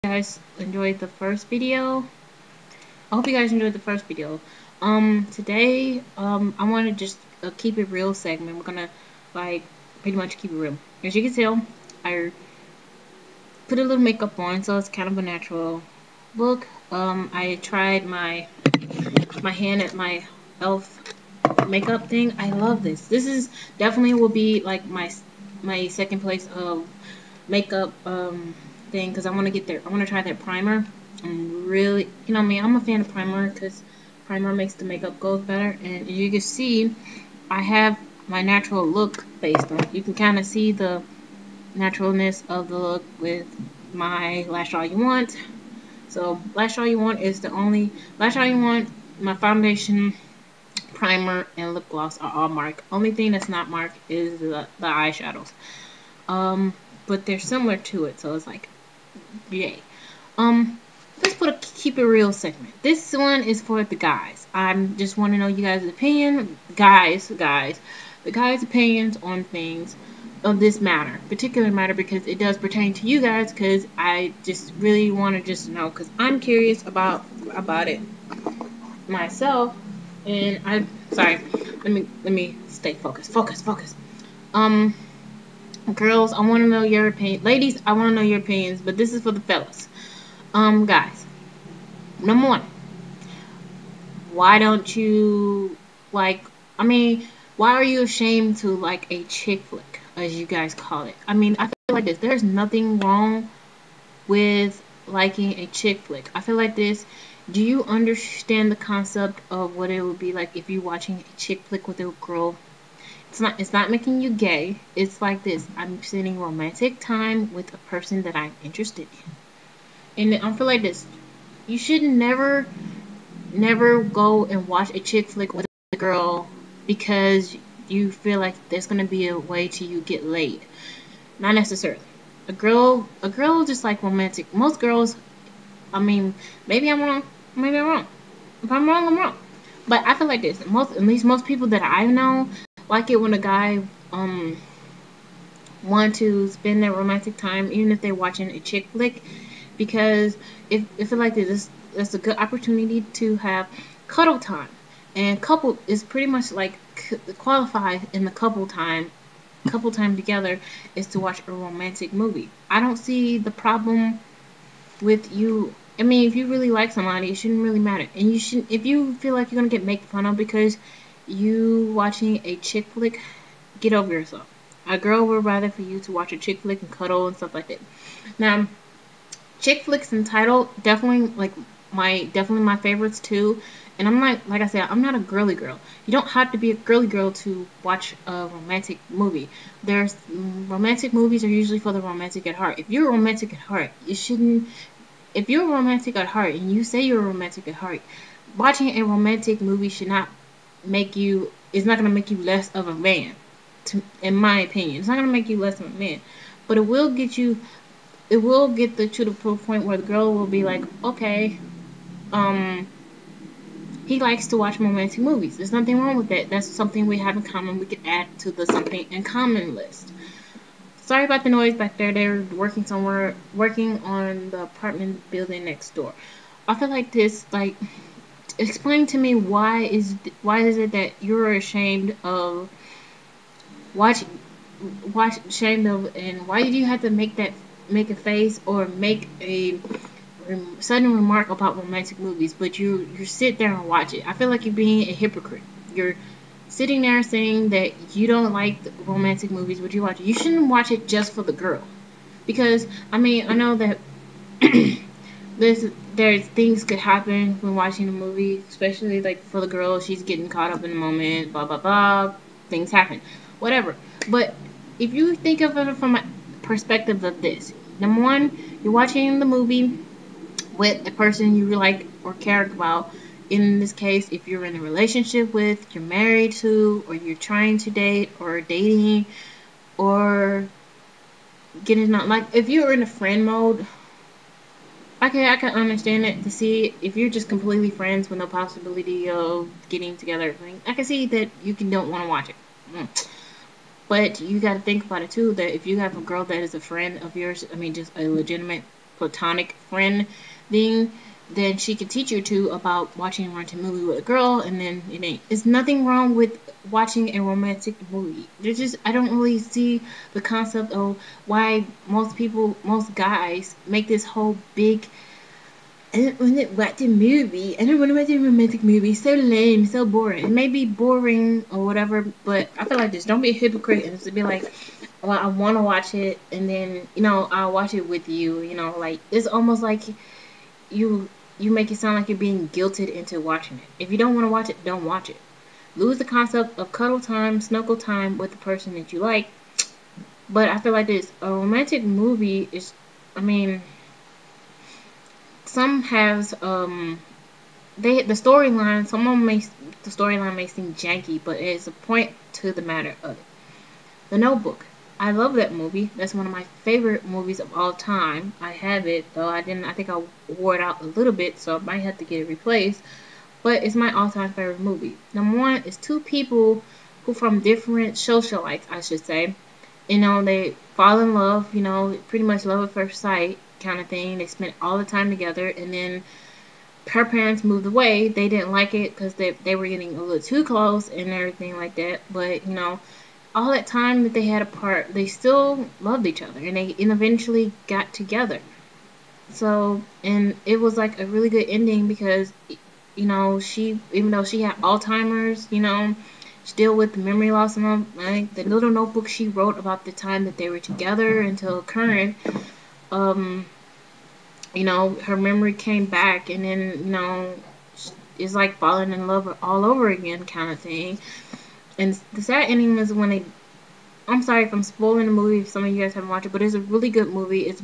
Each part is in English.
Guys enjoyed the first video. I hope you guys enjoyed the first video. Today, I want to just keep it real segment. We're gonna like pretty much keep it real. As you can tell, I put a little makeup on, so it's kind of a natural look. I tried my hand at my elf makeup thing. I love this. This is definitely will be like my second place of makeup thing because I want to get there. I want to try that primer. And really, me, I'm a fan of primer because primer makes the makeup go better. And as you can see, I have my natural look based on. You can kind of see the naturalness of the look with my Lash All You Want. So Lash All You Want is the only Lash All You Want. My foundation, primer, and lip gloss are all marked. Only thing that's not marked is the eyeshadows. But they're similar to it, so it's like, yay. Let's put a keep it real segment. This one is for the guys. I just want to know you guys' opinion, guys, the guys' opinions on things of this particular matter, because it does pertain to you guys. Because I just really want to just know, because I'm curious about it myself, and sorry. Let me stay focused. Focus. Um, Girls, I want to know your opinion. Ladies, I want to know your opinions, but this is for the fellas. Guys, number one, why don't you like? I mean, why are you ashamed to like a chick flick, as you guys call it? I mean, I feel like this. There's nothing wrong with liking a chick flick. I feel like this. Do you understand the concept of what it would be like if you're watching a chick flick with a girl? It's not making you gay. It's like this. I'm spending romantic time with a person that I'm interested in. And I feel like this. You should never go and watch a chick flick with a girl because you feel like there's gonna be a way to you get laid. Not necessarily. A girl just like romantic. Most girls, I mean, maybe I'm wrong, maybe I'm wrong. If I'm wrong, I'm wrong. But I feel like this. At least most people that I know, like it when a guy want to spend their romantic time, even if they're watching a chick flick, because if I feel like this, it's a good opportunity to have cuddle time, and couple is pretty much like qualified in the couple time together is to watch a romantic movie. I don't see the problem with you. I mean, if you really like somebody, it shouldn't really matter. And you should, if you feel like you're gonna get made fun of because you watching a chick flick, get over yourself. A girl would rather for you to watch a chick flick and cuddle and stuff like that. Now, chick flicks entitled definitely definitely my favorites too. And I'm like I said, I'm not a girly girl. You don't have to be a girly girl to watch a romantic movie. There's romantic movies are usually for the romantic at heart. If you're romantic at heart, you shouldn't. If you're romantic at heart and you say you're romantic at heart, watching a romantic movie should not make you. It's not gonna make you less of a man. In my opinion, it's not gonna make you less of a man, but it will get you. It will get to the point where the girl will be like, okay, um, he likes to watch romantic movies. There's nothing wrong with that. That's something we have in common. We could add to the something in common list. Sorry about the noise back there. They're working somewhere, working on the apartment building next door. I feel like this, like, explain to me why is it that you're ashamed of watch ashamed of, and why did you have to make a face or make a sudden remark about romantic movies, but you sit there and watch it? I feel like you're being a hypocrite. You're sitting there saying that you don't like romantic movies, but you watch it. You shouldn't watch it just for the girl, because I mean I know that there's things could happen when watching a movie, especially like for the girl. She's getting caught up in the moment, blah blah blah. Things happen, whatever. But if you think of it from a perspective of this, number one, you're watching the movie with a person you like or care about. In this case, if you're in a relationship with, you're married to, or you're trying to date, or dating, or getting on, like if you're in a friend mode, I can understand it. To see if you're just completely friends with no possibility of getting together, I can see that you don't want to watch it. But you got to think about it too, that if you have a girl that is a friend of yours, I mean just a legitimate platonic friend thing, then she could teach you two about watching a romantic movie with a girl, and then it ain't. There's nothing wrong with watching a romantic movie. There's just I don't really see the concept of why most guys make this whole big. I don't want to watch a movie. I don't want to watch a romantic movie. So lame, so boring. It may be boring or whatever, but I feel like this. Don't be a hypocrite and just be like, well, I want to watch it, and then I'll watch it with you. Like it's almost like you you make it sound like you're being guilted into watching it. If you don't want to watch it, don't watch it. Lose the concept of cuddle time, snuggle time with the person that you like. But I feel like this a romantic movie is. I mean, some has the storyline. Some of them the storyline may seem janky, but it's a point to the matter of it. The Notebook. I love that movie. That's one of my favorite movies of all time. I have it, though I didn't. I think I wore it out a little bit, so I might have to get it replaced. But it's my all-time favorite movie. Number one is two people who from different socialites, I should say. They fall in love. Pretty much love at first sight kind of thing. They spent all the time together, and then her parents moved away. They didn't like it because they were getting a little too close and everything like that. But all that time that they had apart, they still loved each other, and they eventually got together. So, and it was like a really good ending because, she, even though she had Alzheimer's, still with the memory loss and all, like the little notebook she wrote about the time that they were together until current, um, her memory came back, and then, it's like falling in love all over again kind of thing. And the sad ending is when I'm sorry if I'm spoiling the movie if some of you guys haven't watched it, but it's a really good movie.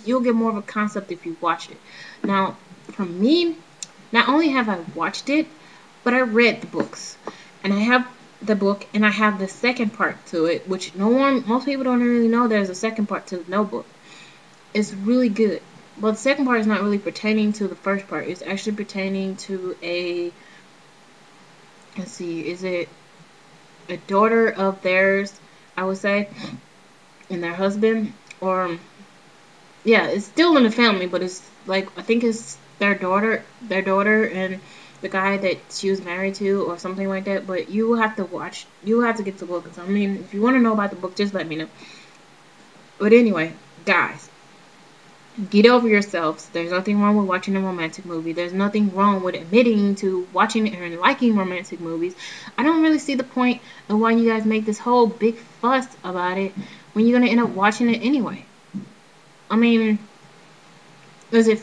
You'll get more of a concept if you watch it. Now, for me, not only have I watched it, but I read the books. And I have the book and I have the second part to it, which most people don't really know there's a second part to the Notebook. It's really good. But the second part is not really pertaining to the first part. It's actually pertaining to let's see, is it a daughter of theirs, I would say, and their husband, or yeah, it's still in the family, but it's like I think it's their daughter, and the guy that she was married to, or something like that. But you have to watch. You have to get the book. I mean, if you want to know about the book, just let me know. But anyway, guys, get over yourselves. There's nothing wrong with watching a romantic movie. There's nothing wrong with admitting to watching and liking romantic movies. I don't really see the point of why you guys make this whole big fuss about it when you're gonna end up watching it anyway. I mean, was it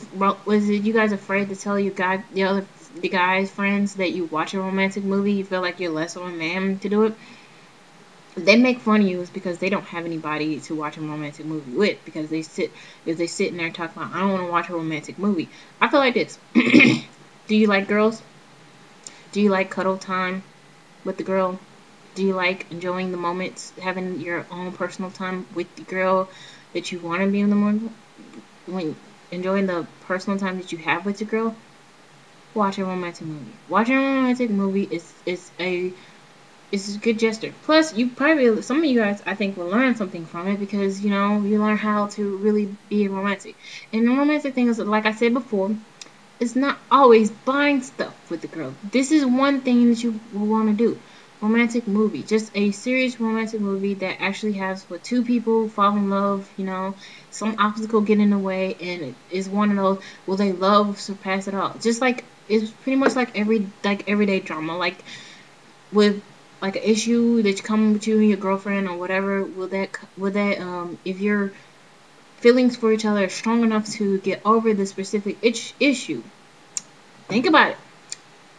you guys afraid to tell the guys friends that you watch a romantic movie? You feel like you're less of a man to do it. They make fun of you is because they don't have anybody to watch a romantic movie with, because they sit in there talking about, I don't want to watch a romantic movie. I feel like this. Do you like girls? Do you like cuddle time with the girl? Do you like enjoying the moments, having your own personal time with the girl that you want to be in the moment? When enjoying the personal time that you have with the girl, watch a romantic movie. Watching a romantic movie is a good gesture. Plus, some of you guys, I think, will learn something from it because, you learn how to really be romantic. And the romantic thing is, like I said before, it's not always buying stuff with the girl. This is one thing that you will want to do. Romantic movie. Just a serious romantic movie that actually has where two people fall in love, some obstacle get in the way, and it is one of those, will they love surpass it all? Just like, it's pretty much like everyday drama. Like, with like an issue that's coming with you and your girlfriend or whatever, will that if your feelings for each other are strong enough to get over the specific issue, think about it.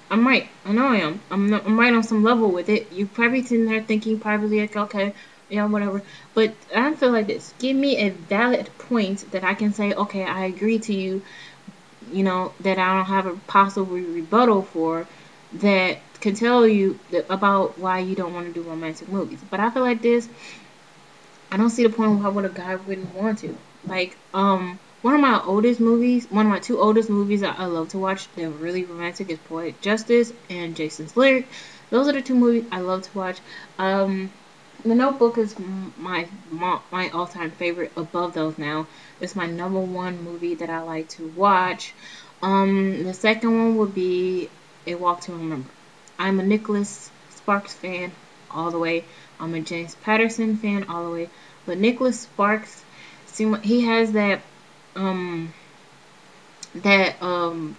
I'm right. I know I am. I'm right on some level with it. You probably sitting there thinking probably like, okay, yeah, whatever. But I feel like this. Give me a valid point that I can say, okay, I agree to you, that I don't have a possible rebuttal for, that can tell you about why you don't want to do romantic movies. But I feel like this, I don't see the point why would a guy wouldn't want to. Like, one of my two oldest movies that I love to watch, they're really romantic, is Poetic Justice and Jason's Lyric. Those are the two movies I love to watch. The Notebook is my all-time favorite above those now. It's my number one movie that I like to watch. The second one would be A Walk to Remember. I'm a Nicholas Sparks fan all the way. I'm a James Patterson fan all the way. But Nicholas Sparks, he has um that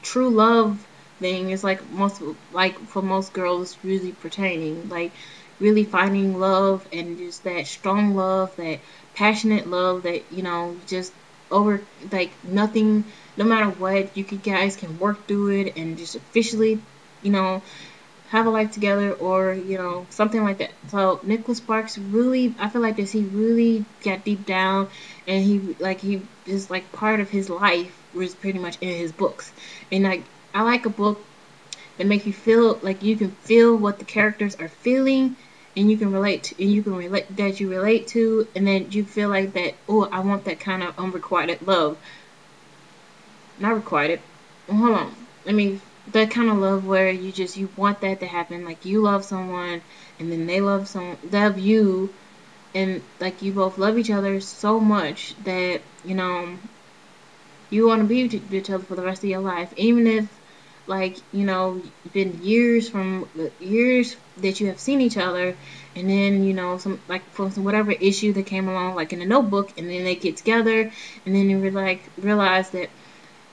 true love thing is like for most girls really pertaining, like really finding love, and just that strong love, that passionate love, that just over, like nothing, no matter what, guys can work through it and just officially you know have a life together, or something like that. So Nicholas Sparks really, I feel like this, he really got deep down, and he is like part of his life was pretty much in his books. And like, I like a book that makes you feel like you can feel what the characters are feeling, and you can relate to, and you relate to, and then you feel like that, oh, I want that kind of unrequited love. Not requited. Hold on. I mean, that kind of love where you want that to happen. Like, you love someone, and then they love you, and like you both love each other so much that you want to be with each other for the rest of your life, even if, like, been years that you have seen each other, and then some, like, from some whatever issue that came along, like in a Notebook, and then they get together, and then you realize that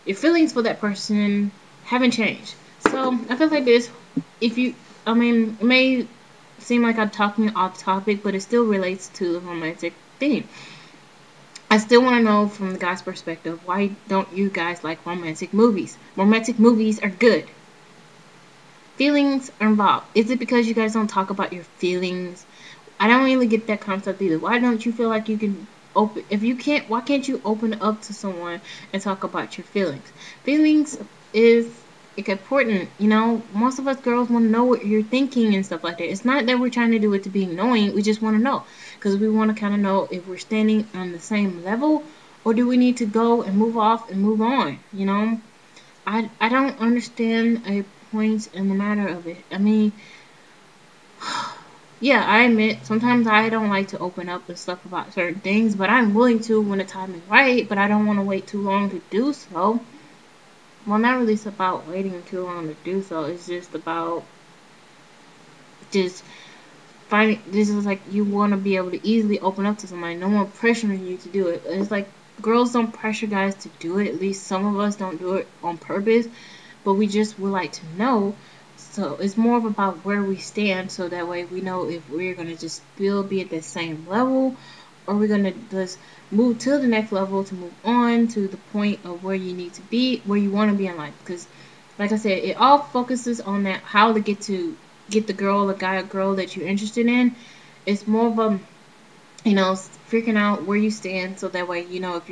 your feelings for that person haven't changed. So I feel like this, if you, I mean, it may seem like I'm talking off topic, but it still relates to the romantic theme. I still want to know from the guy's perspective, why don't you guys like romantic movies? Romantic movies are good. Feelings are involved. Is it because you guys don't talk about your feelings? I don't really get that concept either. Why don't you feel like you can open, if you can't, why can't you open up to someone and talk about your feelings? Feelings is like important, most of us girls want to know what you're thinking and stuff like that. It's not that we're trying to do it to be annoying, we just want to know, because we want to kind of know if we're standing on the same level, or do we need to go and move off and move on. I don't understand a point in the matter of it. I mean, yeah, I admit sometimes I don't like to open up and stuff about certain things, but I'm willing to when the time is right, but I don't want to wait too long to do so. Well, not really about waiting too long to do so. It's just about just finding, this is like, you want to be able to easily open up to somebody. No one pressuring you to do it. It's like, girls don't pressure guys to do it. At least some of us don't do it on purpose, but we just would like to know. So it's more of about where we stand, so that way we know if we're gonna just still be at the same level, or we're gonna just move to the next level to move on to the point of where you need to be, where you want to be in life. Because, like I said, it all focuses on that, how to get the girl, the guy or girl that you're interested in. It's more of a, freaking out where you stand, so that way if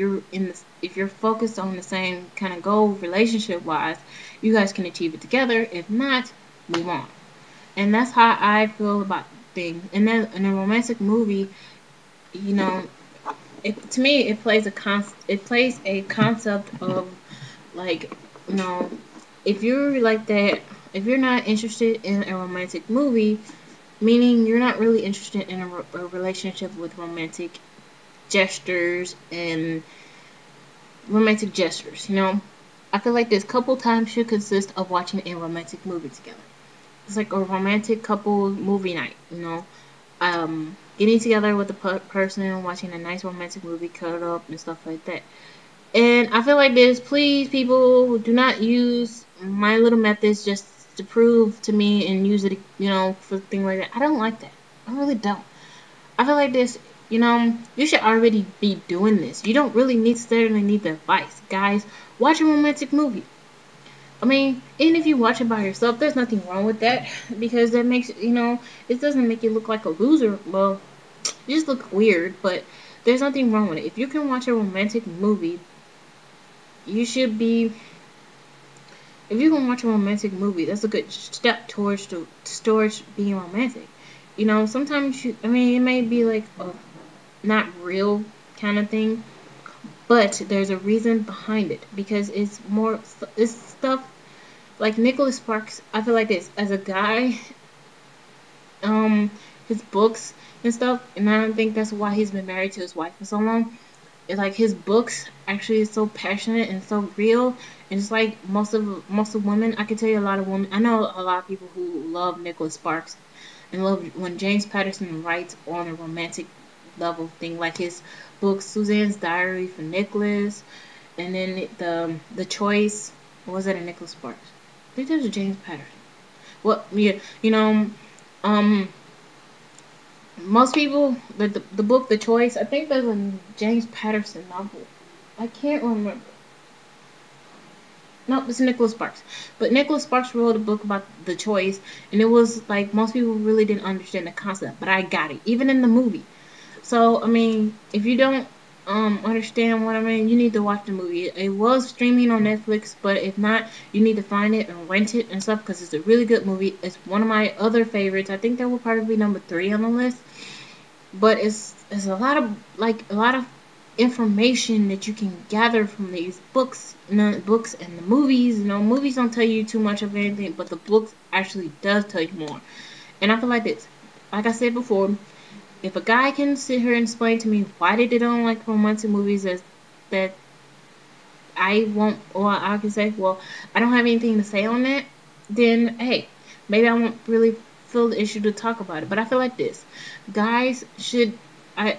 you're focused on the same kind of goal relationship wise, you guys can achieve it together. If not, move on. And that's how I feel about things. And then in a romantic movie, you know to me it plays a concept of, like, if you're like that, if you're not interested in a romantic movie, meaning you're not really interested in a relationship with romantic gestures. I feel like this couple time should consist of watching a romantic movie together. It's like a romantic couple movie night. Getting together with the person, watching a nice romantic movie, cuddled up and stuff like that. And I feel like this, please, people, do not use my little methods just to prove to me and use it, for things like that. I don't like that. I really don't. I feel like this, you should already be doing this. You don't really necessarily need the advice. Guys, watch a romantic movie. I mean, even if you watch it by yourself, there's nothing wrong with that, because that makes, it doesn't make you look like a loser. Well, you just look weird, but there's nothing wrong with it. If you can watch a romantic movie, you should be, if you can watch a romantic movie, that's a good step towards being romantic. Sometimes it may be like a not real kind of thing, but there's a reason behind it, because it's stuff like Nicholas Sparks. I feel like this, as a guy, his books and stuff, and I don't think that's why he's been married to his wife for so long. It's like his books actually is so passionate and so real, and it's like most of women. I can tell you a lot of women. I know a lot of people who love Nicholas Sparks and love when James Patterson writes on a romantic level thing, like his book Suzanne's Diary for Nicholas, and then the Choice. Or was that a Nicholas Sparks? I think that was a James Patterson. Well, yeah, um, most people the book The Choice. I think there's a James Patterson novel. I can't remember. No, it's Nicholas Sparks. But Nicholas Sparks wrote a book about The Choice, and it was like most people really didn't understand the concept, but I got it, even in the movie. So I mean, if you don't understand what I mean, you need to watch the movie. It was streaming on Netflix, but if not, you need to find it and rent it and stuff because it's a really good movie. It's one of my other favorites. I think that will probably be number 3 on the list. But it's a lot of information that you can gather from these books, books and the movies. Movies don't tell you too much of anything, but the books actually does tell you more. And I feel like this, like I said before, if a guy can sit here and explain to me why they don't like romantic movies, as that I won't, or I can say, well, I don't have anything to say on that, then hey, maybe I won't really feel the issue to talk about it. But I feel like this, guys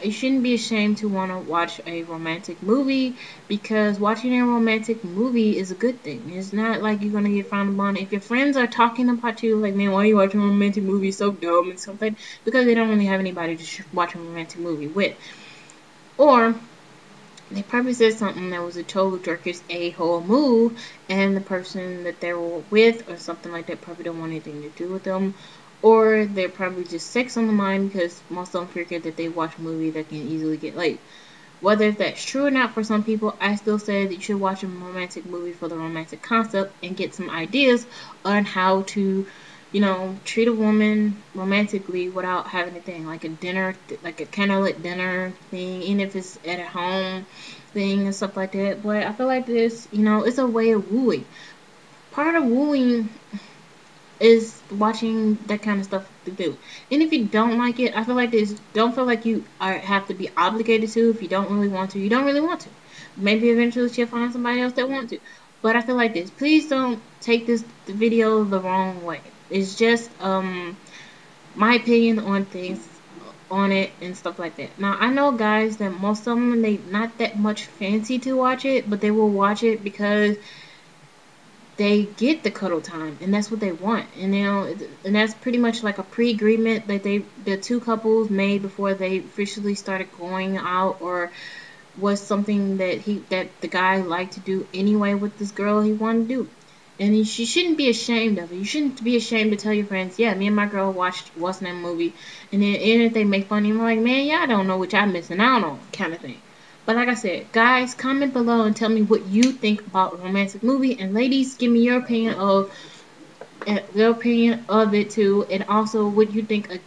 you shouldn't be ashamed to want to watch a romantic movie, because watching a romantic movie is a good thing. It's not like you're gonna get frowned upon. If your friends are talking about you, like, man, why are you watching a romantic movie? So dumb and something, because they don't really have anybody to watch a romantic movie with, or they probably said something that was a total jerkish a-hole move, and the person that they were with or something like that probably don't want anything to do with them, or they're probably just sex on the mind, because most of them figure that they watch a movie that can easily get late. Whether that's true or not for some people, I still say that you should watch a romantic movie for the romantic concept and get some ideas on how to, treat a woman romantically without having a thing like a dinner, like a candlelit dinner thing, even if it's at a home thing and stuff like that. But I feel like this, it's a way of wooing. Part of wooing is watching that kind of stuff to do. And if you don't like it, I feel like this, don't feel like you have to be obligated to. If you don't really want to, you don't really want to. Maybe eventually you'll find somebody else that wants to. But I feel like this, please don't take this video the wrong way. It's just my opinion on things on it and stuff like that. Now I know guys that most of them, they not that much fancy to watch it, but they will watch it because they get the cuddle time, and that's what they want. And that's pretty much like a pre-agreement that the two couples made before they officially started going out, or was something that the guy liked to do anyway with this girl he wanted to do. And she shouldn't be ashamed of it. You shouldn't be ashamed to tell your friends, yeah, me and my girl watched what's that movie, and then even if they make fun of you, like, man, y'all don't know what y'all missing out on, kind of thing. But like I said, guys, comment below and tell me what you think about a romantic movie, and ladies, give me your opinion of it too, and also what you think.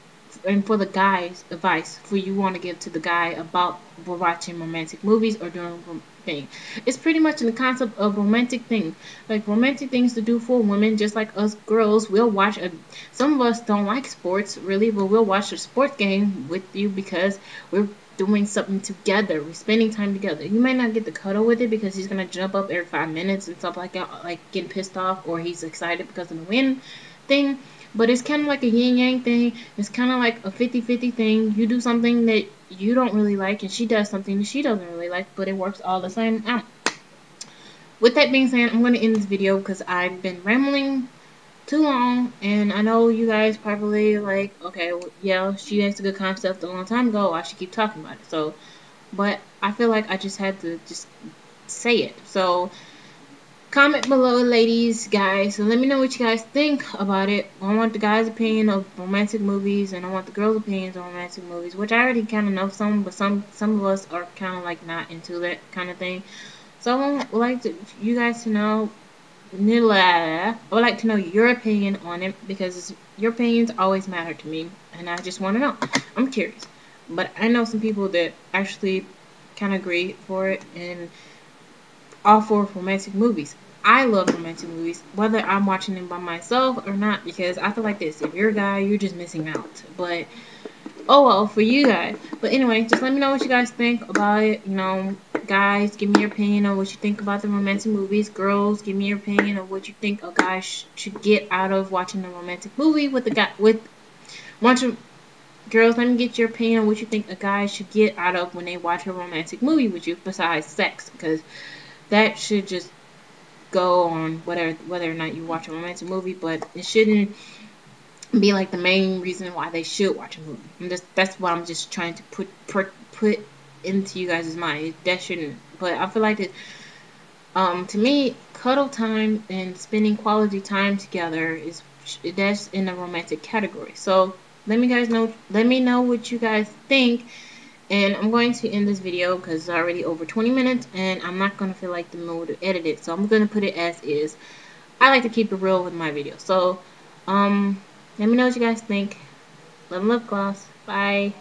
And for the guys, advice for you want to give to the guy about watching romantic movies or doing thing. It's pretty much in the concept of romantic thing, like romantic things to do for women. Just like us girls, we'll watch a. Some of us don't like sports really, but we'll watch a sports game with you because we're doing something together. We're spending time together. You might not get the cuddle with it because he's gonna jump up every 5 minutes and stuff like that, like getting pissed off, or he's excited because of the win thing. But it's kind of like a yin yang thing. It's kind of like a 50-50 thing. You do something that you don't really like, and she does something that she doesn't really like, but it works all the same out. With that being said, I'm going to end this video because I've been rambling too long, and I know you guys probably like, okay, well, yeah, she has a good concept a long time ago. Why she keep talking about it? So, but I feel like I just had to just say it. So, comment below, ladies, guys, and let me know what you guys think about it. I want the guys' opinion of romantic movies, and I want the girls' opinions on romantic movies, which I already kind of know some, but some of us are kind of like not into that kind of thing. So I would like you guys to know. I would like to know your opinion on it, because your opinions always matter to me, and I just want to know. I'm curious, but I know some people that actually kind of agree for it and all for romantic movies. I love romantic movies, whether I'm watching them by myself or not, because I feel like this: if you're a guy, you're just missing out. But Oh well, for you guys. But anyway, just let me know what you guys think about it. You know, guys, give me your opinion on what you think about the romantic movies. Girls, give me your opinion on what you think a guy should get out of watching a romantic movie with the guy with watching. Girls, let me get your opinion on what you think a guy should get out of when they watch a romantic movie with you, besides sex, because that should just go on whether or not you watch a romantic movie, but it shouldn't be like the main reason why they should watch a movie. That's what I'm just trying to put into you guys' mind. That shouldn't. But I feel like it. To me, cuddle time and spending quality time together that's in the romantic category. So let me guys know. Let me know what you guys think. And I'm going to end this video because it's already over 20 minutes, and I'm not gonna feel like the mood to edit it. So I'm gonna put it as is. I like to keep it real with my videos. So, let me know what you guys think. Love, love, gloss. Bye.